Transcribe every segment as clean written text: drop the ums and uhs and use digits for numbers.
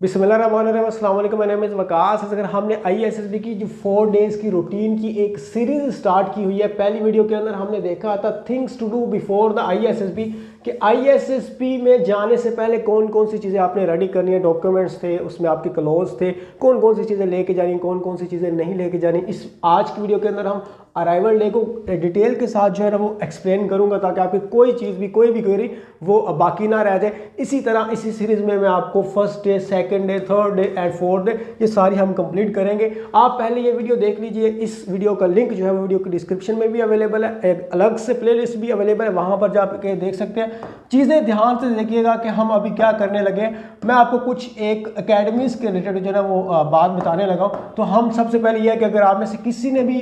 बिस्मिल्लाहिर्रहमानिर्रहीम, अस्सलाम वालेकुम। My name is Waqas. अगर हमने ISSB की जो 4 डेज़ की रूटीन की एक सीरीज़ स्टार्ट की हुई है। पहली वीडियो के अंदर हमने देखा था things to do before the ISSB कि ISSB में जाने से पहले कौन कौन सी चीज़ें आपने रेडी करनी है। डॉक्यूमेंट्स थे, उसमें आपके क्लोज थे, कौन कौन सी चीज़ें लेके जानी, कौन कौन सी चीज़ें नहीं लेके जानी। इस आज की वीडियो के अंदर हम अराइवल डे को डिटेल के साथ जो है ना वो एक्सप्लेन करूंगा, ताकि आपकी कोई चीज़ भी कोई भी क्वेरी वो बाकी ना रह जाए। इसी तरह इसी सीरीज़ में मैं आपको first day, second day, third day and fourth day ये सारी हम कंप्लीट करेंगे। आप पहले ये वीडियो देख लीजिए। इस वीडियो का लिंक जो है वो वीडियो की डिस्क्रिप्शन में भी अवेलेबल है, एक अलग से प्लेलिस्ट भी अवेलेबल है, वहाँ पर जाके देख सकते हैं। चीज़ें ध्यान से देखिएगा कि हम अभी क्या करने लगे। मैं आपको कुछ एक अकेडमीज़ के रिलेटेड जो है ना वो बात बताने लगा हूँ। तो हम सबसे पहले यह है कि अगर आप में से किसी ने भी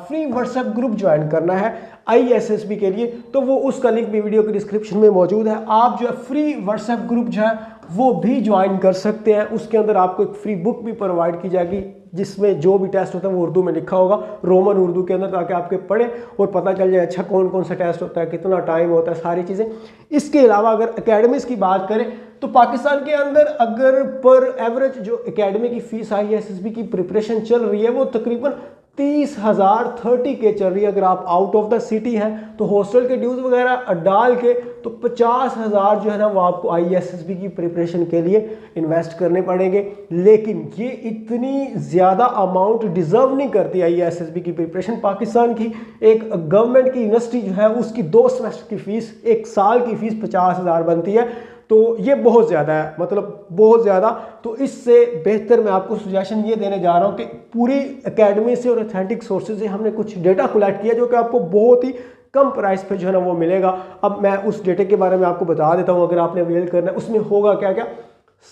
फ्री व्हाट्सएप ग्रुप ज्वाइन करना है ISSB के लिए, तो वो उसका लिंक भी वीडियो के डिस्क्रिप्शन में मौजूद है। आप जो है फ्री व्हाट्सएप ग्रुप जो है वो भी ज्वाइन कर सकते हैं। उसके अंदर आपको एक फ्री बुक भी प्रोवाइड की जाएगी, जिसमें जो भी टेस्ट होता है वो उर्दू में लिखा होगा, रोमन उर्दू के अंदर, ताकि आपके पढ़े और पता चल जाए अच्छा कौन कौन सा टेस्ट होता है, कितना टाइम होता है, सारी चीज़ें। इसके अलावा अगर एकेडमीज़ की बात करें तो पाकिस्तान के अंदर अगर पर एवरेज जो एकेडमी की फ़ीस ISSB की प्रिपरेशन चल रही है वो तकरीबन 30,000 30K चल रही है। अगर आप आउट ऑफ द सिटी हैं तो हॉस्टल के ड्यूज़ वगैरह डाल के तो 50,000 जो है ना वो आपको ISSB की प्रिपरेशन के लिए इन्वेस्ट करने पड़ेंगे। लेकिन ये इतनी ज़्यादा अमाउंट डिज़र्व नहीं करती ISSB की प्रिपरेशन। पाकिस्तान की एक गवर्नमेंट की यूनिवर्सिटी जो है उसकी 2 सेमेस्टर की फ़ीस, एक साल की फ़ीस 50,000 बनती है। तो ये बहुत ज़्यादा है, मतलब बहुत ज़्यादा। तो इससे बेहतर मैं आपको सजेशन ये देने जा रहा हूँ कि पूरी एकेडमी से और ऑथेंटिक सोर्सेज से हमने कुछ डेटा कलेक्ट किया जो कि आपको बहुत ही कम प्राइस पे जो है ना वो मिलेगा। अब मैं उस डेटे के बारे में आपको बता देता हूँ, अगर आपने अवेल करना है। उसमें होगा क्या क्या,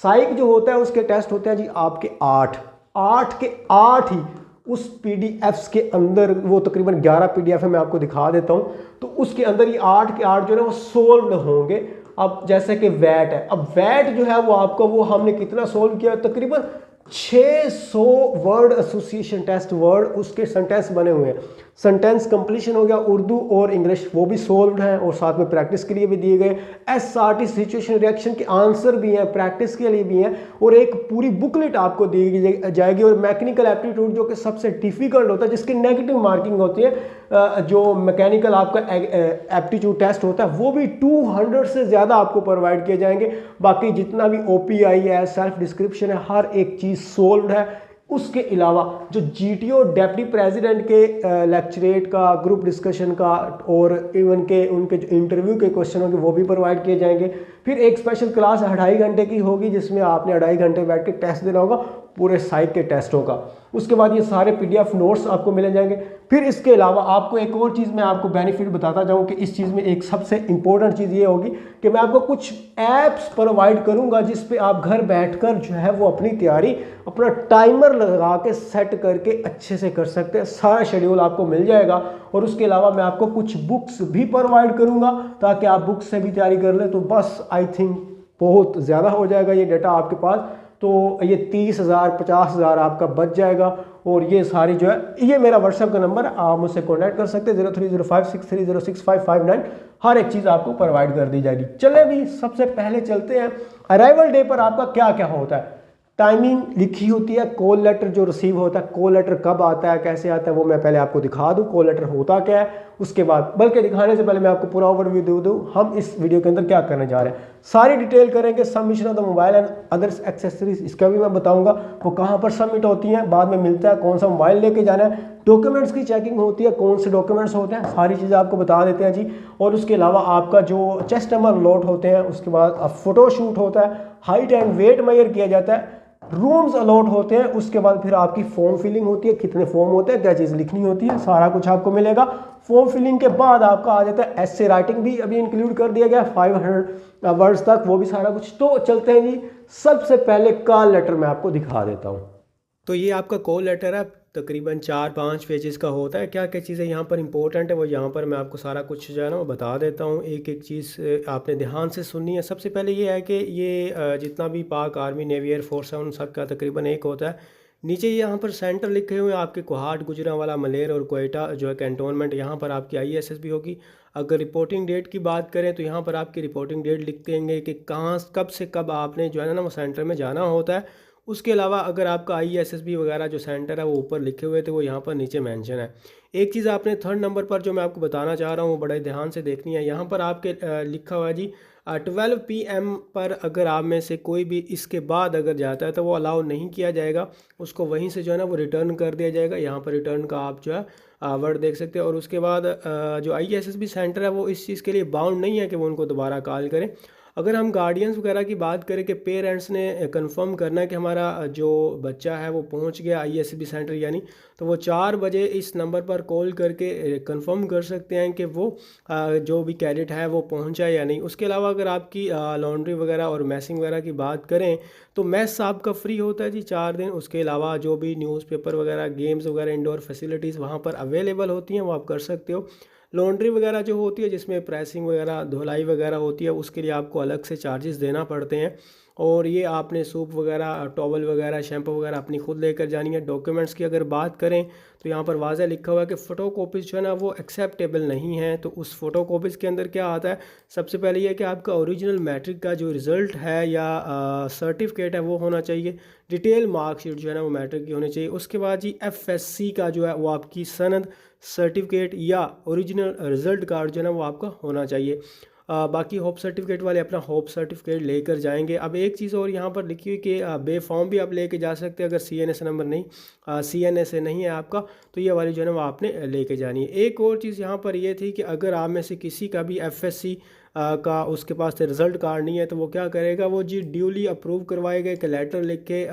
साइक जो होता है उसके टेस्ट होते हैं जी आपके 8 के 8 ही उस PDFs के अंदर, वो तकरीबन 11 PDF है, मैं आपको दिखा देता हूँ। तो उसके अंदर ये 8 के 8 जो है ना वो सोल्व होंगे। अब जैसे कि वैट है, अब वैट जो है वो आपको वो हमने कितना सोल्व किया, तकरीबन 600 वर्ड एसोसिएशन टेस्ट, वर्ड उसके सेंटेंस बने हुए हैं। सेंटेंस कंप्लीशन हो गया, उर्दू और इंग्लिश वो भी सोल्व्ड हैं और साथ में प्रैक्टिस के लिए भी दिए गए। SRT सिचुएशन रिएक्शन के आंसर भी हैं, प्रैक्टिस के लिए भी हैं, और एक पूरी बुकलेट आपको दी जाएगी। और मैकेनिकल एप्टीट्यूड जो कि सबसे डिफिकल्ट होता है, जिसकी नेगेटिव मार्किंग होती है, जो मैकेनिकल आपका एप्टीट्यूड टेस्ट होता है वो भी 200 से ज़्यादा आपको प्रोवाइड किए जाएंगे। बाकी जितना भी OPI है, सेल्फ डिस्क्रिप्शन है, हर एक चीज़ सोल्व्ड है। उसके अलावा जो GTO डेप्टी प्रेसिडेंट के लेक्चरेट का, ग्रुप डिस्कशन का और इवन के उनके जो इंटरव्यू के क्वेश्चन होंगे वो भी प्रोवाइड किए जाएंगे। फिर एक स्पेशल क्लास 2.5 घंटे की होगी, जिसमें आपने 2.5 घंटे बैठ के टेस्ट देना होगा पूरे साइक के टेस्टों का। उसके बाद ये सारे PDF नोट्स आपको मिल जाएंगे। फिर इसके अलावा आपको एक और चीज़ मैं आपको बेनिफिट बताता जाऊँ कि इस चीज़ में एक सबसे इंपॉर्टेंट चीज़ ये होगी कि मैं आपको कुछ ऐप्स प्रोवाइड करूँगा, जिस पे आप घर बैठकर जो है वो अपनी तैयारी अपना टाइमर लगा के सेट करके अच्छे से कर सकते हैं। सारा शेड्यूल आपको मिल जाएगा। और उसके अलावा मैं आपको कुछ बुक्स भी प्रोवाइड करूँगा, ताकि आप बुक्स से भी तैयारी कर लें। तो बस आई थिंक बहुत ज़्यादा हो जाएगा ये डेटा आपके पास। तो ये 30,000 50,000 आपका बच जाएगा। और ये सारी जो है, ये मेरा व्हाट्सएप का नंबर है, आप मुझसे कॉन्टैक्ट कर सकते हैं 0305630659। हर एक चीज़ आपको प्रोवाइड कर दी जाएगी। चले भी सबसे पहले चलते हैं अराइवल डे पर आपका क्या क्या होता है। टाइमिंग लिखी होती है, कॉल लेटर जो रिसीव होता है, कॉल लेटर कब आता है, कैसे आता है, वो मैं पहले आपको दिखा दूं कॉल लेटर होता क्या है। उसके बाद, बल्कि दिखाने से पहले मैं आपको पूरा ओवरव्यू दे दूं हम इस वीडियो के अंदर क्या करने जा रहे हैं। सारी डिटेल करेंगे। Submission of the mobile and others accessories, इसका भी मैं बताऊंगा वो कहाँ पर सबमिट होती हैं, बाद में मिलता है, कौन सा मोबाइल लेके जाना है, डॉक्यूमेंट्स की चेकिंग होती है, कौन से डॉक्यूमेंट्स होते हैं, सारी चीज़ें आपको बता देते हैं जी। और उसके अलावा आपका जो चेस्ट नंबर लॉट होते हैं, उसके बाद फोटो शूट होता है, हाइट एंड वेट मेजर किया जाता है, रूम्स अलॉट होते हैं। उसके बाद फिर आपकी फॉर्म फिलिंग होती है, कितने फॉर्म होते हैं, क्या चीज़ लिखनी होती है, सारा कुछ आपको मिलेगा। फॉर्म फिलिंग के बाद आपका आ जाता है एसे राइटिंग, भी अभी इंक्लूड कर दिया गया 500 वर्ड्स तक, वो भी सारा कुछ। तो चलते हैं जी। सबसे पहले कॉल लेटर मैं आपको दिखा देता हूँ। तो ये आपका कॉल लेटर है, तकरीबन 4-5 पेजेस का होता है। क्या क्या चीज़ें यहाँ पर इंपॉर्टेंट है वो यहाँ पर मैं आपको सारा कुछ जो है ना वो बता देता हूँ। एक एक चीज़ आपने ध्यान से सुननी है। सबसे पहले ये है कि ये जितना भी पाक आर्मी, नेवी, एयर फोर्स है, उन सब का तकरीबन एक होता है नीचे यहाँ पर सेंटर लिखे हुए हैं आपके कोहाट, गुजरांवाला, मलेर और कोयटा जो है कैंटोनमेंट, यहाँ पर आपकी ISSB होगी। अगर रिपोर्टिंग डेट की बात करें तो यहाँ पर आपकी रिपोर्टिंग डेट लिख देंगे कि कहाँ कब से कब आपने जो है ना वो सेंटर में जाना होता है। उसके अलावा अगर आपका ISSB वगैरह जो सेंटर है वो ऊपर लिखे हुए थे वो यहाँ पर नीचे मेंशन है। एक चीज़ आपने थर्ड नंबर पर जो मैं आपको बताना चाह रहा हूँ वो बड़े ध्यान से देखनी है। यहाँ पर आपके लिखा हुआ है जी 12 PM पर अगर आप में से कोई भी इसके बाद अगर जाता है तो वो अलाउ नहीं किया जाएगा, उसको वहीं से जो है ना वो रिटर्न कर दिया जाएगा। यहाँ पर रिटर्न का आप जो है वर्ड देख सकते हैं। और उसके बाद जो ISSB सेंटर है वो इस चीज़ के लिए बाउंड नहीं है कि वो उनको दोबारा कॉल करें। अगर हम गार्डियंस वगैरह की बात करें कि पेरेंट्स ने कंफर्म करना है कि हमारा जो बच्चा है वो पहुंच गया ISSB सेंटर यानी, तो वो 4 बजे इस नंबर पर कॉल करके कंफर्म कर सकते हैं कि वो जो भी कैडेट है वो पहुंचा या नहीं। उसके अलावा अगर आपकी लॉन्ड्री वगैरह और मैसिंग वगैरह की बात करें तो मैस आपका फ्री होता है जी 4 दिन। उसके अलावा जो भी न्यूज़पेपर वगैरह, गेम्स वगैरह, इंडोर फैसिलिटीज़ वहाँ पर अवेलेबल होती हैं वो आप कर सकते हो। लॉन्ड्री वगैरह जो होती है जिसमें प्रेसिंग वगैरह, धुलाई वगैरह होती है, उसके लिए आपको अलग से चार्जेस देना पड़ते हैं। और ये आपने सूप वगैरह, टॉवल वगैरह, शैम्पू वगैरह अपनी खुद लेकर जानी है। डॉक्यूमेंट्स की अगर बात करें तो यहाँ पर वाज़ह लिखा हुआ है कि फ़ोटो कॉपीज़ जो है ना वो एक्सेप्टेबल नहीं है। तो उस फ़ोटो कॉपीज़ के अंदर क्या आता है, सबसे पहले ये कि आपका ओरिजिनल मैट्रिक का जो रिज़ल्ट है या सर्टिफिकेट है वो होना चाहिए। डिटेल मार्कशीट जो है ना वो मैट्रिक की होनी चाहिए। उसके बाद जी FSC का जो है वो आपकी सनद, सर्टिफिकेट या ओरिजिनल रिज़ल्ट कार्ड जो है ना वो आपका होना चाहिए। बाकी होप सर्टिफिकेट वाले अपना होप सर्टिफिकेट लेकर जाएंगे। अब एक चीज़ और यहाँ पर लिखी हुई कि बे फॉर्म भी आप लेके जा सकते हैं अगर CNS नंबर नहीं, CNSA नहीं है आपका, तो ये वाली जो है ना वो आपने लेके जानी है। एक और चीज़ यहाँ पर ये थी कि अगर आप में से किसी का भी FSC का उसके पास से रिज़ल्ट कार्ड नहीं है तो वो क्या करेगा, वो जी ड्यूली अप्रूव करवाएगा एक लेटर लिख के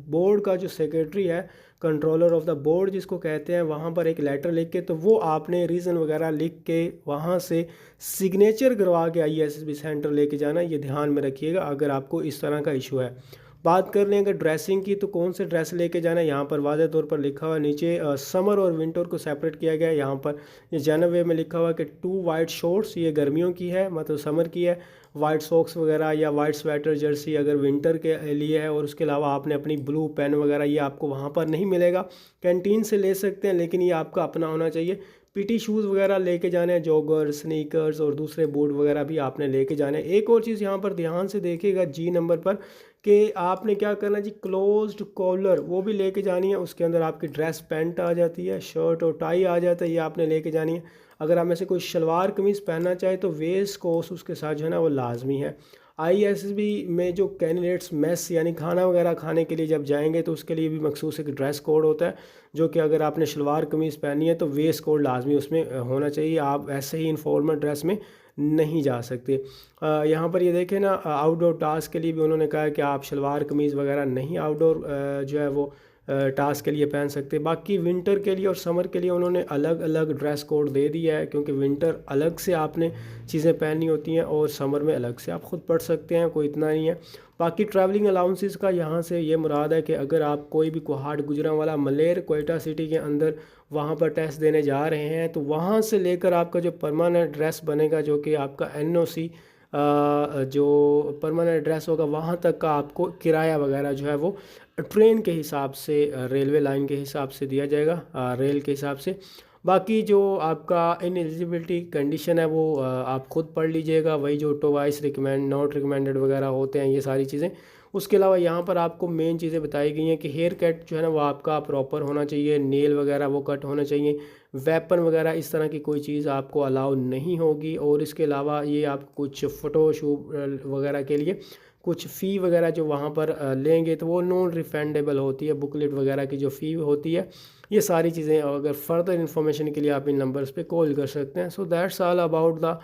बोर्ड का जो सेक्रेटरी है, कंट्रोलर ऑफ द बोर्ड जिसको कहते हैं, वहाँ पर एक लेटर लिख के, तो वो आपने रीज़न वगैरह लिख के वहाँ से सिग्नेचर करवा के ISSB सेंटर लेके जाना। ये ध्यान में रखिएगा अगर आपको इस तरह का इशू है। बात कर लें अगर ड्रेसिंग की तो कौन से ड्रेस लेके जाना है, यहाँ पर वाज़ह तौर पर लिखा हुआ नीचे समर और विंटर को सेपरेट किया गया है। यहाँ पर ये जनरल वे में लिखा हुआ है कि 2 वाइट शॉर्ट्स ये गर्मियों की है, मतलब समर की है, वाइट सॉक्स वगैरह या वाइट स्वेटर जर्सी अगर विंटर के लिए है। और उसके अलावा आपने अपनी ब्लू पेन वगैरह ये आपको वहाँ पर नहीं मिलेगा, कैंटीन से ले सकते हैं, लेकिन ये आपका अपना होना चाहिए। PT शूज़ वगैरह लेके जाने हैं, जॉगर, स्नीकर्स और दूसरे बूट वगैरह भी आपने लेके जाने हैं। एक और चीज़ यहाँ पर ध्यान से देखिएगा G नंबर पर कि आपने क्या करना जी, क्लोज्ड कॉलर वो भी लेके जानी है। उसके अंदर आपकी ड्रेस पैंट आ जाती है, शर्ट और टाई आ जाता है, ये आपने लेके जानी है। अगर आप में से कोई शलवार कमीज़ पहनना चाहे तो वेस्ट कोर्स उसके साथ जो है ना वो लाजमी है। ISSB में जो कैंडिडेट्स मेस यानी खाना वगैरह खाने के लिए जब जाएंगे तो उसके लिए भी मखसूस एक ड्रेस कोड होता है, जो कि अगर आपने शलवार कमीज़ पहनी है तो वेस्ट कोड लाजमी उसमें होना चाहिए। आप ऐसे ही इनफॉर्मल ड्रेस में नहीं जा सकते। यहाँ पर ये देखें ना, आउटडोर टास्क के लिए भी उन्होंने कहा है कि आप शलवार कमीज़ वगैरह नहीं आउटडोर जो है वो टास्क के लिए पहन सकते। बाकी विंटर के लिए और समर के लिए उन्होंने अलग अलग ड्रेस कोड दे दिया है, क्योंकि विंटर अलग से आपने चीज़ें पहननी होती हैं और समर में अलग से आप ख़ुद पढ़ सकते हैं, कोई इतना नहीं है। बाकी ट्रैवलिंग अलाउंसेस का यहाँ से ये मुराद है कि अगर आप कोई भी कोहाट, गुजरांवाला, मलेर, कोयटा सिटी के अंदर वहाँ पर टेस्ट देने जा रहे हैं तो वहाँ से लेकर आपका जो परमानेंट एड्रेस बनेगा, जो कि आपका NOC जो परमानेंट एड्रेस होगा, वहाँ तक का आपको किराया वगैरह जो है वो ट्रेन के हिसाब से, रेलवे लाइन के हिसाब से दिया जाएगा, रेल के हिसाब से। बाकी जो आपका इनएलिजिबिलिटी कंडीशन है वो आप खुद पढ़ लीजिएगा, वही जो टोवाइस रिकमेंड, नॉट रिकमेंडेड वगैरह होते हैं, ये सारी चीज़ें। उसके अलावा यहाँ पर आपको मेन चीज़ें बताई गई हैं कि हेयर कट जो है ना वो आपका प्रॉपर होना चाहिए, नेल वगैरह वो कट होना चाहिए, वेपन वगैरह इस तरह की कोई चीज़ आपको अलाउ नहीं होगी। और इसके अलावा ये आप कुछ फ़ोटो शूट वगैरह के लिए कुछ फ़ी वगैरह जो वहाँ पर लेंगे तो वो नॉन रिफंडेबल होती है, बुकलेट वगैरह की जो फ़ी होती है। ये सारी चीज़ें अगर फर्दर इन्फॉर्मेशन के लिए आप इन नंबर्स पे कॉल कर सकते हैं। So that's all about the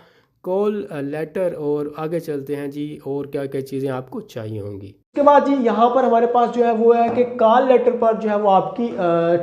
call letter. और आगे चलते हैं जी, और क्या क्या चीज़ें आपको चाहिए होंगी। उसके बाद जी यहाँ पर हमारे पास जो है वो है कि कॉल लेटर पर जो है वो आपकी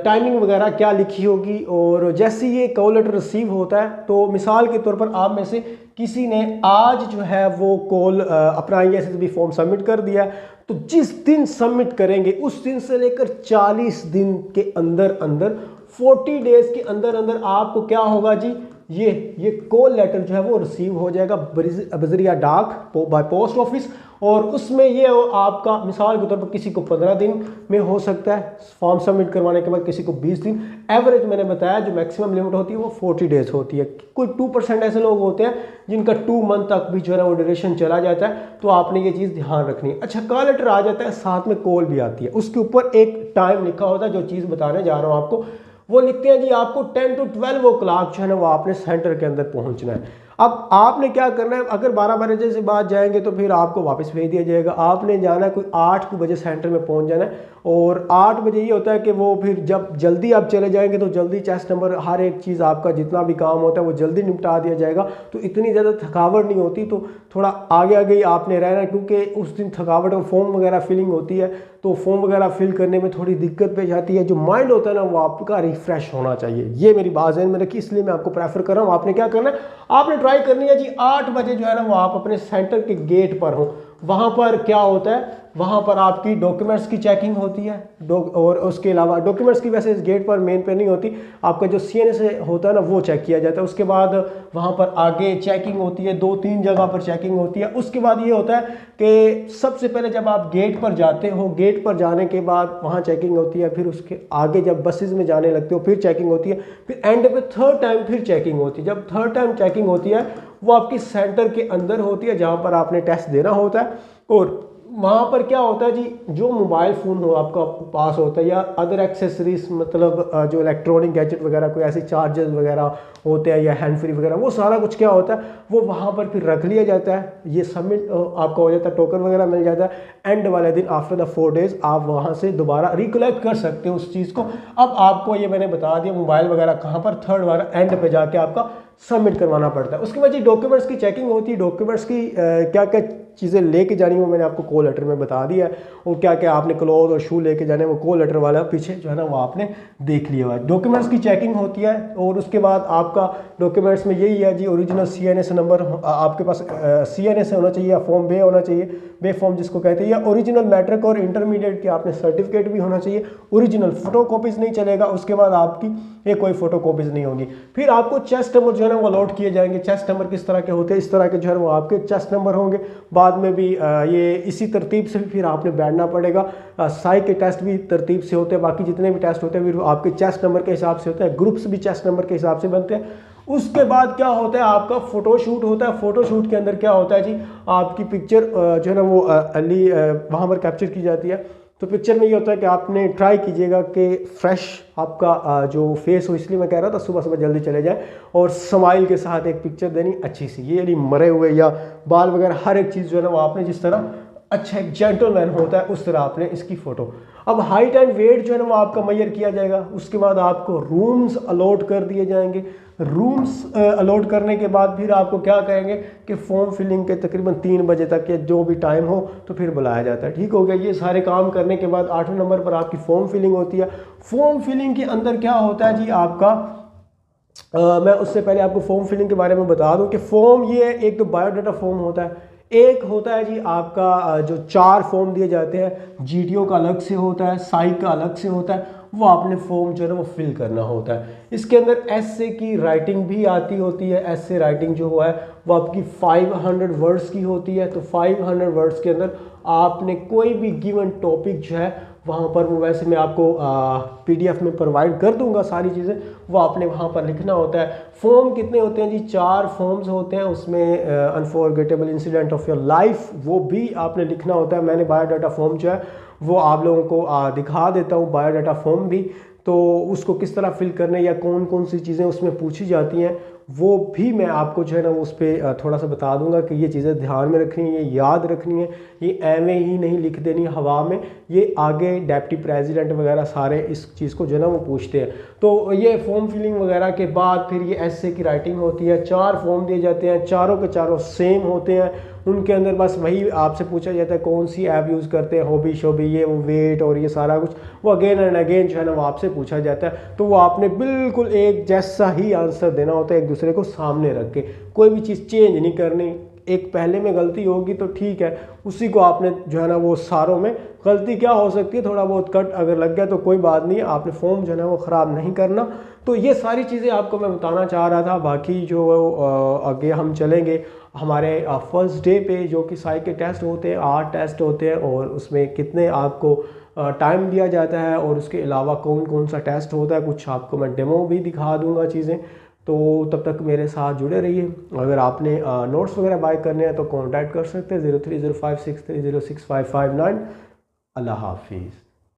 टाइमिंग वगैरह क्या लिखी होगी। और जैसे ये कॉल लेटर रिसीव होता है तो मिसाल के तौर पर आप में से किसी ने आज जो है वो कॉल अपना ISSB फॉर्म सबमिट कर दिया, तो जिस दिन सबमिट करेंगे उस दिन से लेकर 40 दिन के अंदर अंदर, 40 डेज़ के अंदर अंदर आपको क्या होगा जी, ये कॉल लेटर जो है वो रिसीव हो जाएगा बजरिया डाक बाय पोस्ट ऑफिस, और उसमें ये आपका मिसाल के तौर पर किसी को 15 दिन में हो सकता है फॉर्म सबमिट करवाने के बाद, किसी को 20 दिन। एवरेज मैंने बताया जो मैक्सिमम लिमिट होती है वो 40 डेज होती है। कोई 2% ऐसे लोग होते हैं जिनका 2 मंथ तक भी जो है वो ड्यूरेशन चला जाता है, तो आपने ये चीज़ ध्यान रखनी है। अच्छा, कॉल लेटर आ जाता है, साथ में कॉल भी आती है, उसके ऊपर एक टाइम लिखा होता है। जो चीज़ बताने जा रहा हूँ आपको वो लिखते हैं जी आपको 10 to 12 o'clock जो है ना वो आपने सेंटर के अंदर पहुंचना है। अब आपने क्या करना है, अगर 12 बजे से बाद जाएंगे तो फिर आपको वापस भेज दिया जाएगा। आपने जाना है कोई 8 बजे सेंटर में पहुंच जाना है, और 8 बजे ये होता है कि वो फिर जब जल्दी आप चले जाएंगे तो जल्दी चेस्ट नंबर हर एक चीज़ आपका जितना भी काम होता है वो जल्दी निपटा दिया जाएगा, तो इतनी ज़्यादा थकावट नहीं होती। तो थोड़ा आगे आगे ही आपने रहना, क्योंकि उस दिन थकावट में फॉर्म वगैरह फिलिंग होती है, तो फॉर्म वगैरह फिल करने में थोड़ी दिक्कत पेश आती है। जो माइंड होता है ना वो आपका रिफ्रेश होना चाहिए। ये मेरी बात है में रखी, इसलिए मैं आपको प्रेफर कर रहा हूँ। आपने क्या करना है, आपने ट्राई करनी है जी 8 बजे जो है ना वो आप अपने सेंटर के गेट पर हो। वहाँ पर क्या होता है, वहाँ पर आपकी डॉक्यूमेंट्स की चेकिंग होती है, और उसके अलावा डॉक्यूमेंट्स की वैसे इस गेट पर मेन पे नहीं होती, आपका जो CNA होता है ना वो चेक किया जाता है। उसके बाद वहाँ पर आगे चेकिंग होती है, 2-3 जगह पर चेकिंग होती है। उसके बाद ये होता है कि सबसे पहले जब आप गेट पर जाते हो, गेट पर जाने के बाद वहाँ चेकिंग होती है, फिर उसके आगे जब बसेस में जाने लगते हो फिर चेकिंग होती है, फिर एंड पे 3rd टाइम फिर चेकिंग होती है। जब 3rd टाइम चेकिंग होती है वो आपकी सेंटर के अंदर होती है जहाँ पर आपने टेस्ट देना होता है। और वहाँ पर क्या होता है जी, जो मोबाइल फ़ोन हो आपका पास होता है या अदर एक्सेसरीज, मतलब जो इलेक्ट्रॉनिक गैजेट वगैरह कोई ऐसे चार्जर्स वगैरह होते हैं या हैंड फ्री वगैरह, वो सारा कुछ क्या होता है वो वहाँ पर फिर रख लिया जाता है। ये सबमिट आपका हो जाता है, टोकन वगैरह मिल जाता है। एंड वाले दिन आफ्टर द 4 डेज़ आप वहाँ से दोबारा रिकलेक्ट कर सकते हो उस चीज़ को। अब आपको ये मैंने बता दिया मोबाइल वगैरह कहाँ पर 3rd वाला एंड पे जाके आपका सबमिट करवाना पड़ता है। उसके बाद जी डॉक्यूमेंट्स की चेकिंग होती है। डॉक्यूमेंट्स की क्या क्या चीज़ें लेके जानी वो मैंने आपको कॉल लेटर में बता दिया है, और क्या क्या आपने क्लोथ और शू लेके जाने वो कॉल लेटर वाला पीछे जो है ना वो आपने देख लिया हुआ है। डॉक्यूमेंट्स की चेकिंग होती है, और उसके बाद आपका डॉक्यूमेंट्स में यही है जी, ओरिजिनल CNA से नंबर आपके पास CNA से होना चाहिए, या फॉर्म बे होना चाहिए, बे फॉर्म जिसको कहते हैं, या ओरिजिनल मैट्रिक और इंटरमीडिएट की आपने सर्टिफिकेट भी होना चाहिए। ओरिजिनल फोटोकॉपीज नहीं चलेगा, उसके बाद आपकी ये कोई फोटोकॉपीज नहीं होगी। फिर आपको चेस्ट नंबर जो है ना वो अलॉट किए जाएंगे। चेस्ट नंबर किस तरह के होते हैं, इस तरह के जो है वो आपके चेस्ट नंबर होंगे। बाद में भी ये इसी तरतीब से फिर आपने बैठना पड़ेगा। साई के टेस्ट भी तरतीब से होते हैं, बाकी जितने भी टेस्ट होते हैं फिर आपके चेस्ट नंबर के हिसाब से होते हैं। ग्रुप्स भी चेस्ट नंबर के हिसाब से बनते हैं। उसके बाद क्या होता है, आपका फोटोशूट होता है। फोटोशूट के अंदर क्या होता है जी, आपकी पिक्चर जो है ना वो वहाँ पर कैप्चर की जाती है। तो पिक्चर में ये होता है कि आपने ट्राई कीजिएगा कि फ्रेश आपका जो फेस हो, इसलिए मैं कह रहा था सुबह सुबह जल्दी चले जाए, और स्माइल के साथ एक पिक्चर देनी अच्छी सी, ये नहीं मरे हुए या बाल वगैरह, हर एक चीज़ जो है ना वो आपने जिस तरह अच्छा एक जेंटलमैन होता है उस तरह आपने इसकी फ़ोटो। अब हाइट एंड वेट जो है ना वो आपका मेजर किया जाएगा। उसके बाद आपको रूम्स अलॉट कर दिए जाएंगे। रूम्स अलॉट करने के बाद फिर आपको क्या कहेंगे कि फॉर्म फिलिंग के तकरीबन 3 बजे तक या जो भी टाइम हो तो फिर बुलाया जाता है। ठीक हो गया। ये सारे काम करने के बाद 8वें नंबर पर आपकी फॉर्म फिलिंग होती है। फॉर्म फिलिंग के अंदर क्या होता है जी आपका, मैं उससे पहले आपको फॉर्म फिलिंग के बारे में बता दूं कि फॉर्म ये एक तो बायोडाटा फॉर्म होता है, एक होता है जी आपका जो 4 फॉर्म दिए जाते हैं, GTO का अलग से होता है, साई का अलग से होता है, वो आपने फॉर्म जो है वो फिल करना होता है। इसके अंदर एसे की राइटिंग भी आती होती है। एसे राइटिंग जो हुआ है वो आपकी 500 वर्ड्स की होती है। तो 500 वर्ड्स के अंदर आपने कोई भी गिवन टॉपिक जो है वहाँ पर, वो वैसे मैं आपको PDF में प्रोवाइड कर दूंगा सारी चीज़ें, वो आपने वहाँ पर लिखना होता है। फॉर्म कितने होते हैं जी, 4 फॉर्म्स होते हैं। उसमें unforgettable incident of your life वो भी आपने लिखना होता है। मैंने बायोडाटा फॉर्म जो है वो आप लोगों को दिखा देता हूँ, बायोडाटा फॉर्म भी, तो उसको किस तरह फिल करने या कौन कौन सी चीज़ें उसमें पूछी जाती हैं वो भी मैं आपको जो है ना उस पर थोड़ा सा बता दूंगा कि ये चीज़ें ध्यान में रखनी है, ये याद रखनी है, ये एवं ही नहीं लिख देनी हवा में। ये आगे डिप्टी प्रेसिडेंट वगैरह सारे इस चीज़ को जो है ना वो पूछते हैं। तो ये फॉर्म फिलिंग वगैरह के बाद फिर ये एसे की राइटिंग होती है। 4 फॉर्म दिए जाते हैं, चारों के चारों सेम होते हैं। उनके अंदर बस वही आपसे पूछा जाता है कौन सी ऐप यूज़ करते हैं, हॉबी शोबी, ये वो वेट और ये सारा कुछ, वो अगेन एंड अगेन जो है ना वो आपसे पूछा जाता है। तो वो आपने बिल्कुल एक जैसा ही आंसर देना होता है, एक दूसरे को सामने रख के, कोई भी चीज़ चेंज नहीं करनी, एक पहले में गलती होगी तो ठीक है, उसी को आपने जो है ना वो सारों में गलती क्या हो सकती है, थोड़ा बहुत कट अगर लग गया तो कोई बात नहीं है, आपने फॉर्म जो है ना वो ख़राब नहीं करना। तो ये सारी चीज़ें आपको मैं बताना चाह रहा था। बाकी जो आगे हम चलेंगे हमारे फर्स्ट डे पे, जो कि साइक के टेस्ट होते हैं, 8 टेस्ट होते हैं और उसमें कितने आपको टाइम दिया जाता है और उसके अलावा कौन कौन सा टेस्ट होता है, कुछ आपको मैं डेमो भी दिखा दूंगा चीज़ें। तो तब तक मेरे साथ जुड़े रहिए। अगर आपने नोट्स वगैरह बाय करने हैं तो कॉन्टैक्ट कर सकते हैं 030563065559। अल्लाह हाफिज़।